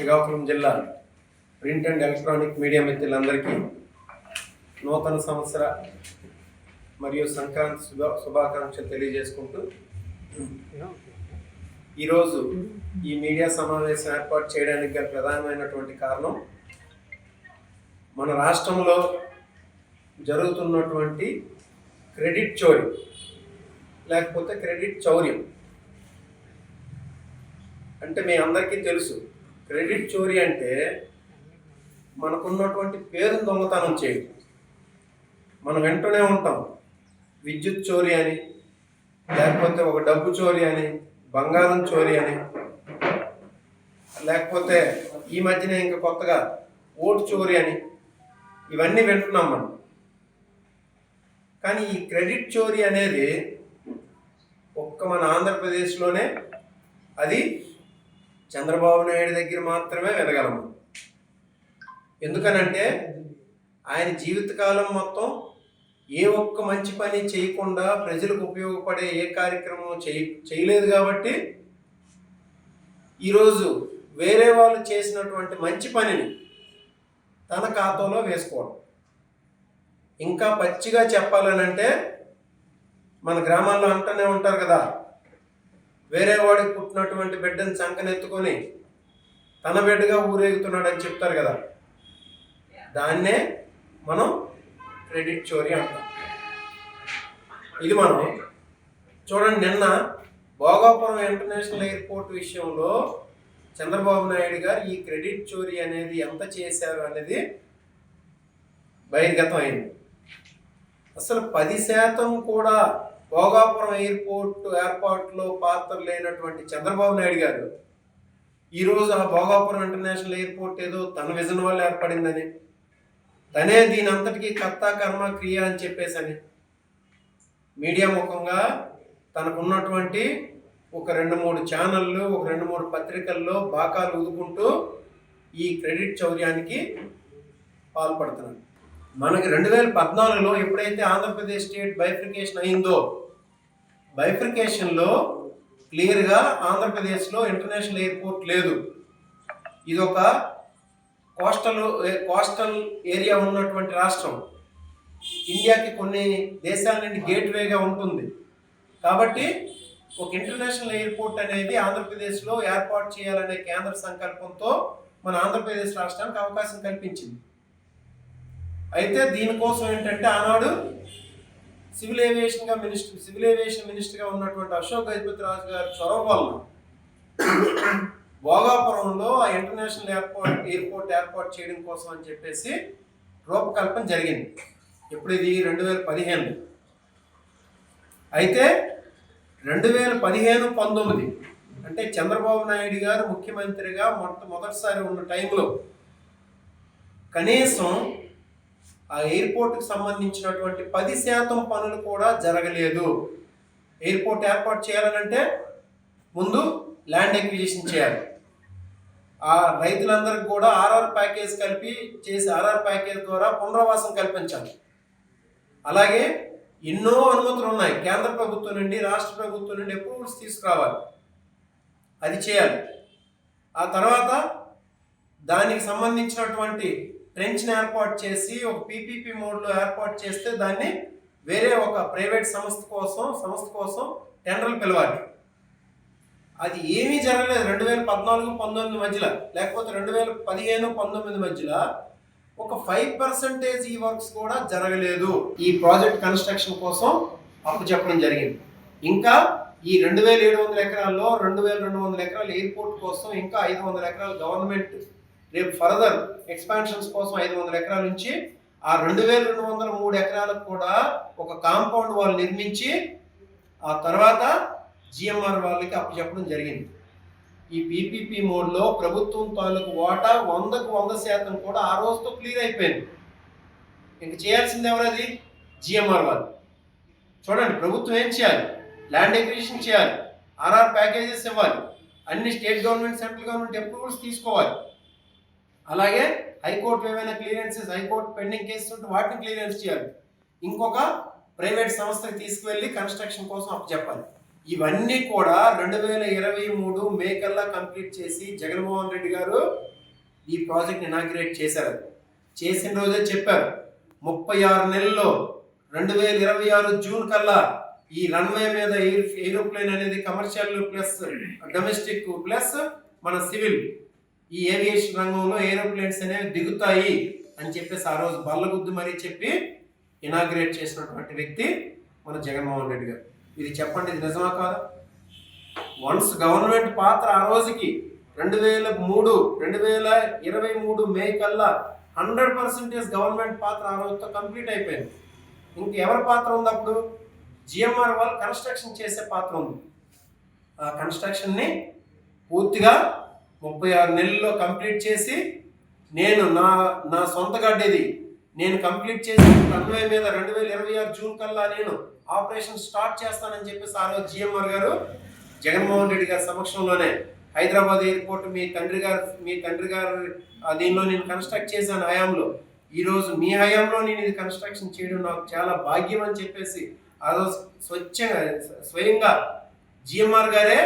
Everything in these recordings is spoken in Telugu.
శ్రీకాకుళం జిల్లా ప్రింట్ అండ్ ఎలక్ట్రానిక్ మీడియా మిత్రులందరికీ నూతన సంవత్సర మరియు సంక్రాంతి శుభాకాంక్షలు తెలియజేసుకుంటూ ఈరోజు ఈ మీడియా సమావేశం ఏర్పాటు చేయడానికి గల ప్రధానమైనటువంటి కారణం మన రాష్ట్రంలో జరుగుతున్నటువంటి క్రెడిట్ చోరీ లేకపోతే క్రెడిట్ చౌర్యం. అంటే మీ అందరికీ తెలుసు, క్రెడిట్ చోరీ అంటే మనకున్నటువంటి పేరును దొంగతనం చేయడం. మనం వింటూనే ఉంటాం, విద్యుత్ చోరీ అని, లేకపోతే ఒక డబ్బు చోరీ అని, బంగారం చోరీ అని, లేకపోతే ఈ మధ్యన ఇంకా కొత్తగా ఓటు చోరీ అని, ఇవన్నీ వింటున్నాం మనం. కానీ ఈ క్రెడిట్ చోరీ అనేది ఒక్క మన ఆంధ్రప్రదేశ్లోనే, అది చంద్రబాబు నాయుడు దగ్గర మాత్రమే వినగలము. ఎందుకనంటే ఆయన జీవితకాలం మొత్తం ఏ ఒక్క మంచి పని చేయకుండా ప్రజలకు ఉపయోగపడే ఏ కార్యక్రమం చేయలేదు కాబట్టి ఈరోజు వేరే వాళ్ళు చేసినటువంటి మంచి పనిని తన ఖాతాలో వేసుకోవడం. ఇంకా పచ్చిగా చెప్పాలనంటే మన గ్రామాల్లో అంటూనే ఉంటారు కదా, వేరే వాడికి పుట్టినటువంటి బిడ్డను చంకనెత్తుకొని తన బిడ్డగా ఊరేగుతున్నాడు అని చెప్తారు కదా, దాన్నే మనం క్రెడిట్ చోరీ అంటాం. ఇది మనం చూడండి, నిన్న భోగాపురం ఇంటర్నేషనల్ ఎయిర్పోర్ట్ విషయంలో చంద్రబాబు నాయుడు గారు ఈ క్రెడిట్ చోరీ అనేది ఎంత చేశారు అనేది బహిర్గతం అయింది. అసలు 10% కూడా భోగాపురం ఎయిర్పోర్ట్ ఏర్పాటులో పాత్ర లేనటువంటి చంద్రబాబు నాయుడు గారు ఈరోజు ఆ భోగాపురం ఇంటర్నేషనల్ ఎయిర్పోర్ట్ ఏదో తన విజన్ వల్ల ఏర్పడిందని, తనే దీని అంతటికీ కర్త కర్మ క్రియ అని చెప్పేసని మీడియా ముఖంగా తనకున్నటువంటి ఒక 2-3 ఛానళ్ళు, ఒక 2-3 పత్రికల్లో బాకాలు ఊదుకుంటూ ఈ క్రెడిట్ చౌర్యానికి పాల్పడుతున్నారు. మనకి 2014లో ఎప్పుడైతే ఆంధ్రప్రదేశ్ స్టేట్ బైఫ్రికేషన్ అయిందో, బైఫ్రికేషన్లో క్లియర్గా ఆంధ్రప్రదేశ్లో ఇంటర్నేషనల్ ఎయిర్పోర్ట్ లేదు. ఇది ఒక కోస్టల్ ఏరియా ఉన్నటువంటి రాష్ట్రం. ఇండియాకి కొన్ని దేశాల నుండి గేట్వేగా ఉంటుంది. కాబట్టి ఒక ఇంటర్నేషనల్ ఎయిర్పోర్ట్ అనేది ఆంధ్రప్రదేశ్లో ఏర్పాటు చేయాలనే కేంద్ర సంకల్పంతో మన ఆంధ్రప్రదేశ్ రాష్ట్రానికి అవకాశం కల్పించింది. అయితే దీనికోసం ఏంటంటే ఆనాడు సివిల్ ఏవియేషన్ మినిస్టర్గా ఉన్నటువంటి అశోక్ గజపతి రాజు గారి చొరవ వల్ల భోగాపురంలో ఆ ఇంటర్నేషనల్ ఎయిర్పోర్ట్ ఏర్పాటు చేయడం కోసం అని చెప్పేసి రూపకల్పన జరిగింది. ఇప్పుడు ఇది 2015. అయితే 2015-19 అంటే చంద్రబాబు నాయుడు గారు ముఖ్యమంత్రిగా మొదటిసారి ఉన్న టైంలో కనీసం ఆ ఎయిర్పోర్ట్కి సంబంధించినటువంటి 10% పనులు కూడా జరగలేదు. ఎయిర్పోర్ట్ ఏర్పాటు చేయాలనంటే ముందు ల్యాండ్ ఎక్విజిషన్ చేయాలి. ఆ రైతులందరికీ కూడా ఆర్ఆర్ ప్యాకేజ్ కలిపి చేసి ఆర్ఆర్ ప్యాకేజ్ ద్వారా పునరావాసం కల్పించాలి. అలాగే ఎన్నో అనుమతులు ఉన్నాయి, కేంద్ర ప్రభుత్వం నుండి, రాష్ట్ర ప్రభుత్వం నుండి అప్రూవల్స్ తీసుకురావాలి, అది చేయాలి. ఆ తర్వాత దానికి సంబంధించినటువంటి ట్రెంచ్ని ఏర్పాటు చేసి ఒక పీపీపీ మోడ్లో ఏర్పాటు చేస్తే దాన్ని వేరే ఒక ప్రైవేట్ సంస్థ కోసం టెండర్లు పిలవాలి. అది ఏమీ జరగలేదు 2014-19 మధ్యలో, లేకపోతే 2015-19 మధ్యలో ఒక 5% ఈ వర్క్స్ కూడా జరగలేదు. ఈ ప్రాజెక్ట్ కన్స్ట్రక్షన్ కోసం అప్పు చెప్పడం జరిగింది. ఇంకా ఈ 2700 ఎకరాల్లో 2200 ఎకరాల ఎయిర్పోర్ట్ కోసం ఇంకా 500 ఎకరాల గవర్నమెంట్ రేపు ఫర్దర్ ఎక్స్పాన్షన్స్ కోసం 500 ఎకరాల నుంచి ఆ 2203 ఎకరాలకు కూడా ఒక కాంపౌండ్ వాల్ నిర్మించి ఆ తర్వాత జిఎంఆర్ వాళ్ళకి అప్పచెప్పడం జరిగింది. ఈ పీపీపీ మోడ్లో ప్రభుత్వం తాలూకు వాటా 100% కూడా ఆ రోజుతో క్లియర్ అయిపోయింది. ఇంక చేయాల్సింది ఎవరది? జిఎంఆర్ వాళ్ళు. చూడండి, ప్రభుత్వం ఏం చేయాలి? ల్యాండ్ ఎక్విజిషన్ చేయాలి, ఆర్ఆర్ ప్యాకేజెస్ ఇవ్వాలి, అన్ని state government, central government approvals తీసుకోవాలి. అలాగే హైకోర్టు ఏమైనా క్లియరెన్సెస్, హైకోర్టు పెండింగ్ కేసెస్ ఉంటే వాటిని క్లియరెన్స్ చేయాలి. ఇంకొక ప్రైవేట్ సంస్థకి తీసుకువెళ్ళి కన్స్ట్రక్షన్ కోసం అప్పచెప్పాలి. ఇవన్నీ కూడా 2023 మే కల్లా కంప్లీట్ చేసి జగన్మోహన్ రెడ్డి గారు ఈ ప్రాజెక్ట్ ఇనాగ్రేట్ చేశారు. చేసిన రోజే చెప్పారు 36 నెలల్లో 2026 జూన్ కల్లా ఈ రన్వే మీద ఏరోప్లేన్ అనేది కమర్షియల్ ప్లస్ డొమెస్టిక్ ప్లస్ మన సివిల్ ఈ ఏవియేషన్ రంగంలో ఏరోప్లేన్స్ అనేవి దిగుతాయి అని చెప్పేసి ఆ రోజు బల్లగుద్దు మరీ చెప్పి ఇనాగ్రేట్ చేసినటువంటి వ్యక్తి మన జగన్మోహన్ రెడ్డి గారు. ఇది చెప్పండి, ఇది నిజమా కాదా? వన్స్ గవర్నమెంట్ పాత్ర ఆ రోజుకి 2023 మే కల్లా 100% గవర్నమెంట్ పాత్ర ఆ రోజుతో కంప్లీట్ అయిపోయింది. ఇంకెవరి పాత్ర ఉంది అప్పుడు? జిఎంఆర్ వాళ్ళు కన్స్ట్రక్షన్ చేసే పాత్ర ఉంది. ఆ కన్స్ట్రక్షన్ని పూర్తిగా 36 నెలల్లో కంప్లీట్ చేసి నేను నా సొంత గడ్డది నేను కంప్లీట్ చేసి రన్వే మీద 2026 జూన్ కల్లా నేను ఆపరేషన్ స్టార్ట్ చేస్తానని చెప్పేసి ఆ రోజు జిఎంఆర్ గారు జగన్మోహన్ రెడ్డి గారి సమక్షంలోనే హైదరాబాద్ ఎయిర్పోర్ట్ మీ తండ్రి గారు దీనిలో నేను కన్స్ట్రక్ట్ చేశాను హయాంలో. ఈరోజు మీ హయాంలో నేను ఇది కన్స్ట్రక్షన్ చేయడం నాకు చాలా భాగ్యం అని చెప్పేసి ఆ రోజు స్వయంగా జిఎంఆర్ గారే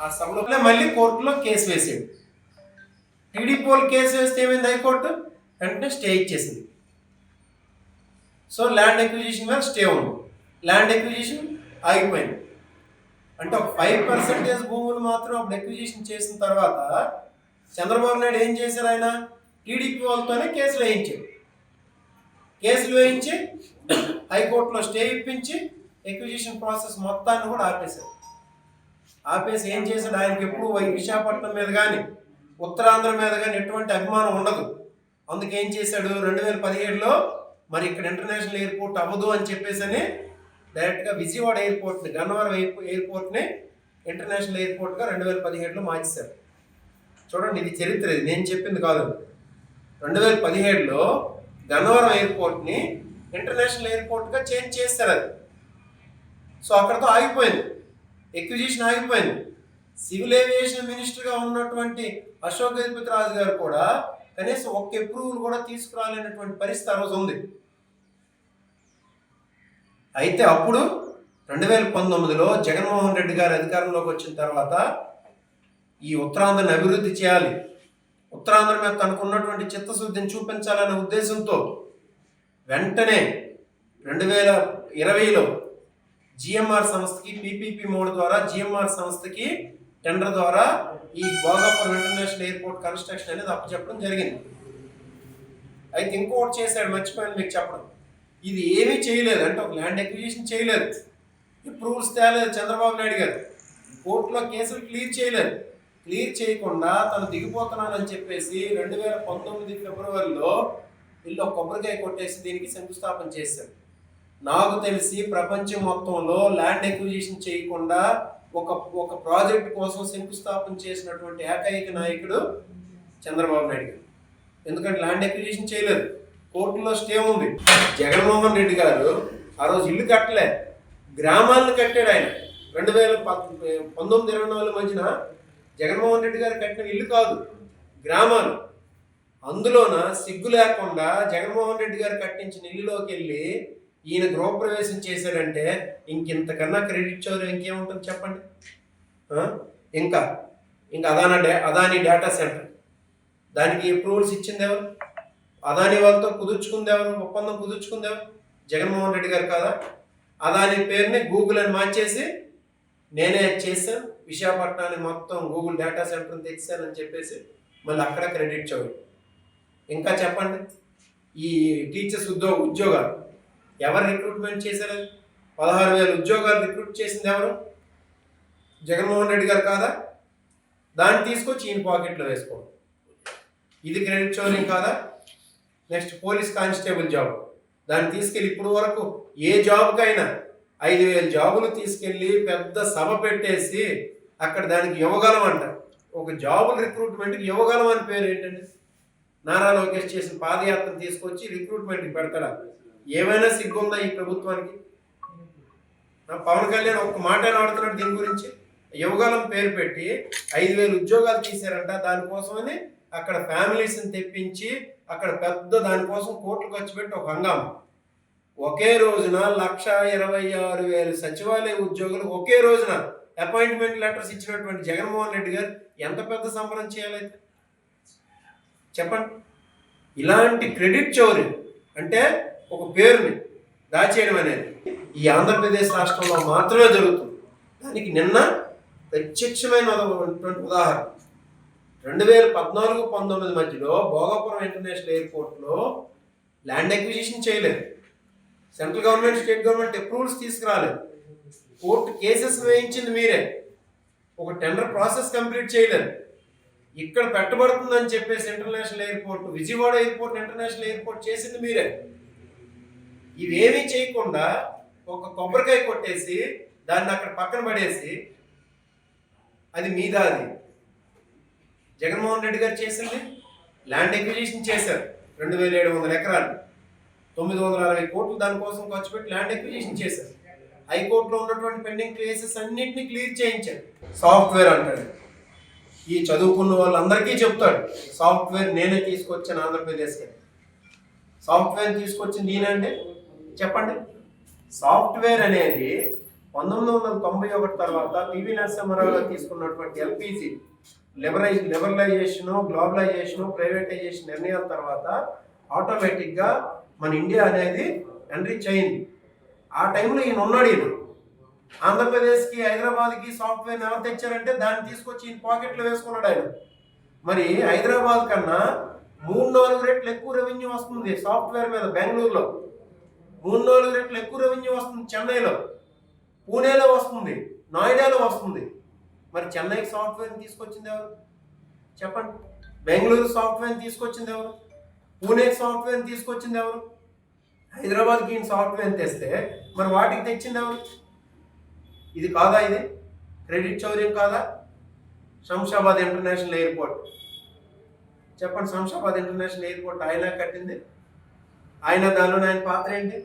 ఆ సభలో మళ్ళీ కోర్టులో కేసు వేసాడు. టీడీపీ వాళ్ళు కేసు వేస్తే ఏమైంది? హైకోర్టు వెంటనే స్టే ఇచ్చేసింది. సో ల్యాండ్ ఎక్విజిషన్ మీద స్టే ఉంది. ల్యాండ్ ఎక్విజిషన్ ఆగిపోయింది. అంటే ఒక 5% భూములు మాత్రం అప్పుడు ఎక్విజిషన్ చేసిన తర్వాత చంద్రబాబు నాయుడు ఏం చేశారు? ఆయన టీడీపీ వాళ్ళతోనే కేసులు వేయించి హైకోర్టులో స్టే ఇప్పించి ఎక్విజిషన్ ప్రాసెస్ మొత్తాన్ని కూడా ఆపేశారు. ఆపేసి ఏం చేశాడు? ఆయనకి ఎప్పుడు విశాఖపట్నం మీద కానీ ఉత్తరాంధ్ర మీద కానీ ఎటువంటి అభిమానం ఉండదు. అందుకేం చేశాడు? 2017లో మరి ఇక్కడ ఇంటర్నేషనల్ ఎయిర్పోర్ట్ అవ్వదు అని చెప్పేసి డైరెక్ట్గా విజయవాడ ఎయిర్పోర్ట్ని, గన్నవరం ఎయిర్పోర్ట్ని ఇంటర్నేషనల్ ఎయిర్పోర్ట్గా 2017లో మార్చేశారు. చూడండి, ఇది చరిత్ర, ఇది నేను చెప్పింది కాదు. 2017లో గన్నవరం ఎయిర్పోర్ట్ని ఇంటర్నేషనల్ ఎయిర్పోర్ట్గా చేంజ్ చేస్తారు. అది సో అక్కడతో ఆగిపోయింది, ఎక్విజిషన్ ఆగిపోయింది. సివిల్ ఏవియేషన్ మినిస్టర్గా ఉన్నటువంటి అశోక్ గజపతి రాజు గారు కూడా కనీసం ఒక్క అప్రూవల్ కూడా తీసుకురాలేనటువంటి పరిస్థితి ఆ రోజు ఉంది. అయితే అప్పుడు 2019లో జగన్మోహన్ రెడ్డి గారు అధికారంలోకి వచ్చిన తర్వాత ఈ ఉత్తరాంధ్రని అభివృద్ధి చేయాలి, ఉత్తరాంధ్ర మీద తనకున్నటువంటి చిత్తశుద్ధిని చూపించాలనే ఉద్దేశంతో వెంటనే 2020లో జిఎంఆర్ సంస్థకి పీపీపీ మోడ్ ద్వారా జిఎంఆర్ సంస్థకి టెండర్ ద్వారా ఈ భోగాపురం ఇంటర్నేషనల్ ఎయిర్పోర్ట్ కన్స్ట్రక్షన్ అనేది అప్పచెప్పడం జరిగింది. అయితే ఇంకోటి చేశాడు, మర్చిపోయాను మీకు చెప్పడం. ఇది ఏమీ చేయలేదు, అంటే ఒక ల్యాండ్ ఎక్విజిషన్ చేయలేదు, అప్రూవల్స్ తేలేదు చంద్రబాబు నాయుడు గారు, కోర్టులో కేసులు క్లియర్ చేయలేదు. క్లియర్ చేయకుండా తను దిగిపోతున్నానని చెప్పేసి 2019 ఫిబ్రవరిలో వీళ్ళు కొబ్బరికాయ కొట్టేసి దీనికి శంకుస్థాపన చేశారు. నాకు తెలిసి ప్రపంచం మొత్తంలో ల్యాండ్ ఎక్విజిషన్ చేయకుండా ఒక ప్రాజెక్ట్ కోసం శంకుస్థాపన చేసినటువంటి ఏకైక నాయకుడు చంద్రబాబు నాయుడు గారు. ఎందుకంటే ల్యాండ్ ఎక్విజిషన్ చేయలేదు, కోర్టులో స్టే ఉంది. జగన్మోహన్ రెడ్డి గారు ఆ రోజు ఇల్లు కట్టలే, గ్రామాలను కట్టాడు. ఆయన 2019-24 మధ్యన జగన్మోహన్ రెడ్డి గారు కట్టిన ఇల్లు కాదు, గ్రామాలు. అందులోన సిగ్గు లేకుండా జగన్మోహన్ రెడ్డి గారు కట్టించిన ఇల్లులోకి వెళ్ళి ఈయన గృహప్రవేశం చేశాడంటే ఇంతకన్నా క్రెడిట్ చౌర్యం ఇంకేముంటుంది చెప్పండి? ఇంకా అదానీ డేటా సెంటర్, దానికి అప్రూవల్స్ ఇచ్చింది ఎవరు? అదానీ వాళ్ళతో కుదుర్చుకుంది ఎవరు? ఒప్పందం కుదుర్చుకుంది ఎవరు? జగన్మోహన్ రెడ్డి గారు కాదా? అదానీ పేరుని గూగుల్ అని మార్చేసి నేనే చేశాను, విశాఖపట్నాన్ని మొత్తం గూగుల్ డేటా సెంటర్ని తెచ్చానని చెప్పేసి మళ్ళీ అక్కడ క్రెడిట్ చౌర్యం. ఇంకా చెప్పండి, ఈ టీచర్స్ ఉద్యోగాలు ఎవరు రిక్రూట్మెంట్ చేశారు? 16,000 ఉద్యోగాలు రిక్రూట్ చేసింది ఎవరు? జగన్మోహన్ రెడ్డి గారు కాదా? దాన్ని తీసుకొచ్చి ఈయన పాకెట్లో వేసుకోవడం, ఇది క్రెడిట్ చౌర్యం కాదా? నెక్స్ట్ పోలీస్ కానిస్టేబుల్ జాబ్, దాన్ని తీసుకెళ్ళి ఇప్పుడు వరకు ఏ జాబ్కైనా 5,000 జాబులు తీసుకెళ్ళి పెద్ద సభ పెట్టేసి అక్కడ దానికి యువగలం అంట. ఒక జాబుల రిక్రూట్మెంట్కి యువగలం అని పేరు ఏంటండి? నారా లోకేష్ చేసిన పాదయాత్రను తీసుకొచ్చి రిక్రూట్మెంట్కి పెడతాడా? ఏమైనా సిగ్గుందా ఈ ప్రభుత్వానికి? పవన్ కళ్యాణ్ ఒక్క మాట ఆడుతున్నాడు దీని గురించి. యువగలం పేరు పెట్టి 5,000 ఉద్యోగాలు తీశారంట. దానికోసమని అక్కడ ఫ్యామిలీస్ని తెప్పించి అక్కడ పెద్ద దానికోసం కోట్లు ఖర్చు పెట్టి ఒక హంగామా. ఒకే రోజున 1,26,000 సచివాలయ ఉద్యోగులు ఒకే రోజున అపాయింట్మెంట్ లెటర్స్ ఇచ్చినటువంటి జగన్మోహన్ రెడ్డి గారు ఎంత పెద్ద సంబరం చేయాలైతే? చెప్పండి. ఇలాంటి క్రెడిట్ చౌర్యం అంటే ఒక పేరుని దాచేయడం అనేది ఈ ఆంధ్రప్రదేశ్ రాష్ట్రంలో మాత్రమే జరుగుతుంది. దానికి నిన్న ప్రత్యక్షమైనటువంటి ఉదాహరణ 2014-19 మధ్యలో భోగాపురం ఇంటర్నేషనల్ ఎయిర్పోర్ట్లో ల్యాండ్ అక్విజిషన్ చేయలేదు. Central government, state government approvals తీసుకురాలేదు. కోర్టు కేసెస్ వేయించింది మీరే. ఒక టెండర్ ప్రాసెస్ కంప్లీట్ చేయలేదు. ఇక్కడ పెట్టబడుతుందని చెప్పేసి international airport, Vijayawada airport international airport చేసింది మీరే. ఇవేమీ చేయకుండా ఒక కొబ్బరికాయ కొట్టేసి దాన్ని అక్కడ పక్కన పడేసి అది మీదా. అది జగన్మోహన్ రెడ్డి గారు చేసింది ల్యాండ్ ఎక్విజిషన్ చేశారు. 2700 ఎకరాలు, 960 కోట్లు దానికోసం ఖర్చు పెట్టి ల్యాండ్ ఎక్విజిషన్ చేశారు. హైకోర్టులో ఉన్నటువంటి పెండింగ్ కేసెస్ అన్నింటినీ క్లియర్ చేయించారు. సాఫ్ట్వేర్ అంటాడు. ఈ చదువుకున్న వాళ్ళందరికీ చెప్తాడు, సాఫ్ట్వేర్ నేనే తీసుకొచ్చాను ఆంధ్రప్రదేశ్కి. సాఫ్ట్వేర్ తీసుకొచ్చింది నేనండి చెప్పండి. సాఫ్ట్వేర్ అనేది 1991 తర్వాత పివి నరసింహారావు గారు తీసుకున్నటువంటి ఎల్పిజి లిబరలైజేషను, గ్లోబలైజేషను, ప్రైవేటైజేషన్ నిర్ణయాల తర్వాత ఆటోమేటిక్గా మన ఇండియా అనేది ఎన్రిచ్ అయింది. ఆ టైంలో ఈయన ఉన్నాడు. ఈయన ఆంధ్రప్రదేశ్కి, హైదరాబాద్కి సాఫ్ట్వేర్ ఎవరు తెచ్చారంటే దాన్ని తీసుకొచ్చి ఈయన పాకెట్లో వేసుకున్నాడు ఆయన. మరి హైదరాబాద్ కన్నా 3-4 రెట్లు ఎక్కువ రెవెన్యూ వస్తుంది సాఫ్ట్వేర్ మీద. బెంగళూరులో 3-4 రెట్లు ఎక్కువ రెవెన్యూ వస్తుంది. చెన్నైలో, పూణేలో వస్తుంది, నోయిడాలో వస్తుంది. మరి చెన్నైకి సాఫ్ట్వేర్ని తీసుకొచ్చింది ఎవరు చెప్పండి? బెంగళూరు సాఫ్ట్వేర్ని తీసుకొచ్చింది ఎవరు? పూణేకి సాఫ్ట్వేర్ని తీసుకొచ్చింది ఎవరు? హైదరాబాద్కి ఈయన సాఫ్ట్వేర్ తెస్తే మరి వాటికి తెచ్చింది ఎవరు? ఇది కాదా? ఇది క్రెడిట్ చౌర్యం కాదా? శంషాబాద్ ఇంటర్నేషనల్ ఎయిర్పోర్ట్ చెప్పండి. శంషాబాద్ ఇంటర్నేషనల్ ఎయిర్పోర్ట్ ఆయన కట్టింది. దానిలో ఆయన పాత్ర ఏంటి?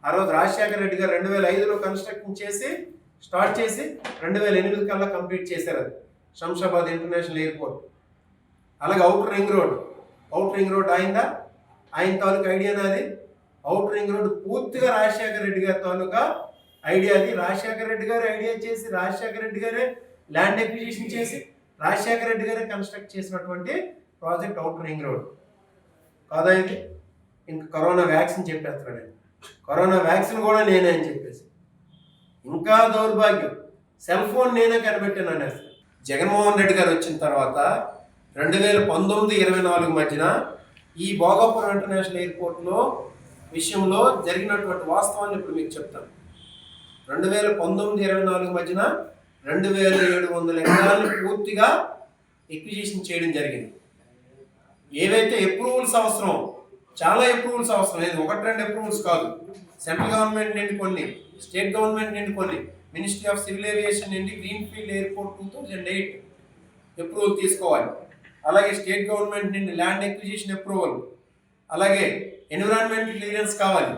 ఆ రోజు రాజశేఖర రెడ్డి గారు 2005లో కన్స్ట్రక్షన్ చేసి స్టార్ట్ చేసి 2008 కల్లా కంప్లీట్ చేశారు అది శంషాబాద్ ఇంటర్నేషనల్ ఎయిర్పోర్ట్. అలాగే అవుటర్ రింగ్ రోడ్ అయిందా? ఆయన తాలూకా ఐడియానా అది? అవుటర్ రింగ్ రోడ్ పూర్తిగా రాజశేఖర రెడ్డి గారి తాలూకా ఐడియా అది. రాజశేఖర రెడ్డి గారు ఐడియా చేసి, రాజశేఖర రెడ్డి గారే ల్యాండ్ ఎక్విజిషన్ చేసి, రాజశేఖర రెడ్డి గారే కన్స్ట్రక్ట్ చేసినటువంటి ప్రాజెక్ట్ అవుటర్ రింగ్ రోడ్ కాదా ఇది? ఇంకా కరోనా వ్యాక్సిన్ చెప్పేస్తున్నాడు. కరోనా వ్యాక్సిన్ కూడా నేనే అని చెప్పేసి, ఇంకా దౌర్భాగ్యం, సెల్ ఫోన్ నేనే కనిపెట్టాను అనేసి. జగన్మోహన్ రెడ్డి గారు వచ్చిన తర్వాత 2019-24 మధ్యన ఈ భోగాపురం ఇంటర్నేషనల్ ఎయిర్పోర్ట్లో విషయంలో జరిగినటువంటి వాస్తవాన్ని ఇప్పుడు మీకు చెప్తాను. 2019-24 మధ్యన 2700 ఎకరాలను పూర్తిగా ఎక్విజిషన్ చేయడం జరిగింది. ఏవైతే అప్రూవల్స్ అవసరం, చాలా అప్రూవల్స్ అవసరం, లేదు 1-2 అప్రూవల్స్ కాదు. సెంట్రల్ గవర్నమెంట్ నుండి కొన్ని, స్టేట్ గవర్నమెంట్ నుండి కొన్ని, మినిస్ట్రీ ఆఫ్ సివిల్ ఏవియేషన్ నుండి గ్రీన్ఫీల్డ్ ఎయిర్పోర్ట్ 2008 అప్రూవల్ తీసుకోవాలి. అలాగే స్టేట్ గవర్నమెంట్ నుండి ల్యాండ్ ఎక్విజిషన్ అప్రూవల్, అలాగే ఎన్విరాన్మెంట్ క్లియరెన్స్ కావాలి,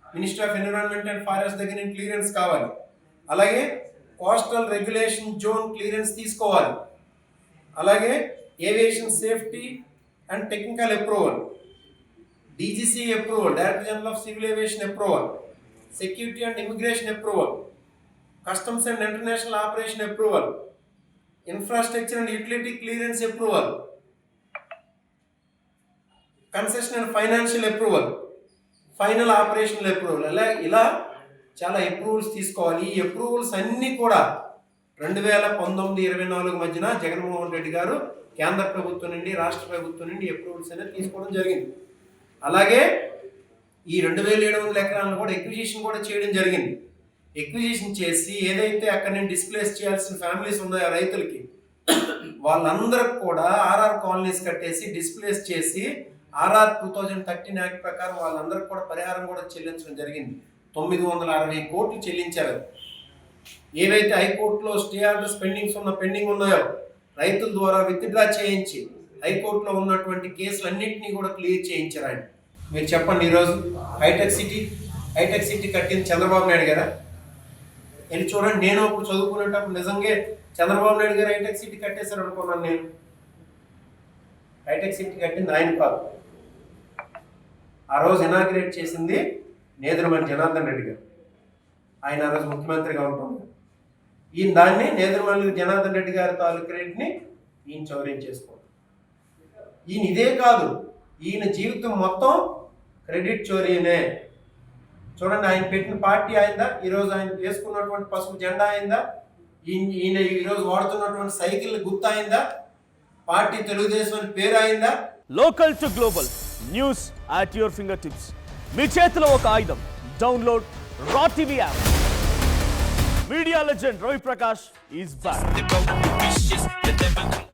ministry of environment and forest దగ్గర నుంచి క్లియరెన్స్ కావాలి. అలాగే కోస్టల్ రెగ్యులేషన్ జోన్ క్లియరెన్స్ తీసుకోవాలి. అలాగే aviation safety and technical approval, DGC approval, director general of civil aviation approval, security and immigration approval, customs and international operation approval, infrastructure and utility clearance approval, concession and financial approval, final operational approval. ఇలా చాలా అప్రూవల్స్ తీసుకోవాలి. ఈ అప్రూవల్స్ అన్నీ కూడా 2019-24 మధ్యన జగన్మోహన్ రెడ్డి గారు కేంద్ర ప్రభుత్వం నుండి, రాష్ట్ర ప్రభుత్వం నుండి అప్రూవల్స్ అనేది తీసుకోవడం జరిగింది. అలాగే ఈ 2700 ఎకరాలను కూడా ఎక్విజిషన్ కూడా చేయడం జరిగింది. ఎక్విజిషన్ చేసి ఏదైతే అక్కడ నుంచి డిస్ప్లేస్ చేయాల్సిన ఫ్యామిలీస్ ఉన్నాయో రైతులకి, వాళ్ళందరికి కూడా ఆర్ఆర్ కాలనీస్ కట్టేసి డిస్ప్లేస్ చేసి ఆర్ఆర్ 2013 యాక్ట్ ప్రకారం వాళ్ళందరికి కూడా పరిహారం కూడా చెల్లించడం జరిగింది. 960 కోట్లు చెల్లించారు. ఏవైతే హైకోర్టులో స్టే ఆర్డర్స్ పెండింగ్ ఉన్నాయో రైతుల ద్వారా విత్డ్రా చేయించి హైకోర్టులో ఉన్నటువంటి కేసులన్నింటినీ కూడా క్లియర్ చేయించారు ఆయన. మీరు చెప్పండి, ఈరోజు హైటెక్ సిటీ కట్టింది చంద్రబాబు నాయుడు గారా? వెళ్ళి చూడండి. నేను ఇప్పుడు చదువుకునేటప్పుడు నిజంగా చంద్రబాబు నాయుడు గారు హైటెక్ సిటీ కట్టేశారు అనుకున్నాను నేను. హైటెక్ సిటీ కట్టింది ఆయన కాదు. ఆ రోజు ఇనాగ్రేట్ చేసింది నేదురుమల్లి జనార్దన్ రెడ్డి గారు. ఆయన ఆ రోజు ముఖ్యమంత్రిగా ఉంటుంది. ఈయన దాన్ని నేదురుమల్లి జనార్దన్ రెడ్డి గారి తాలూకు క్రెడిట్ని ఈయన చౌర్యం చేసుకోండి. ఈయన ఇదే కాదు, ఈయన జీవితం మొత్తం క్రెడిట్ చోరీనే. చూడండి, ఆయన పెట్టిన పార్టీ అయిందా, ఈరోజు ఆయన వేసుకున్నటువంటి పసుపు జెండా అయిందా, ఈయన ఈరోజు వాడుతున్నటువంటి సైకిల్ గుర్తు అయిందా, పార్టీ తెలుగుదేశం అని పేరు అయిందా. Local to global news at your finger tips. మీ చేతిలో ఒక ఆయుధం. Download Raw TV app. Media legend Ravi Prakash is back.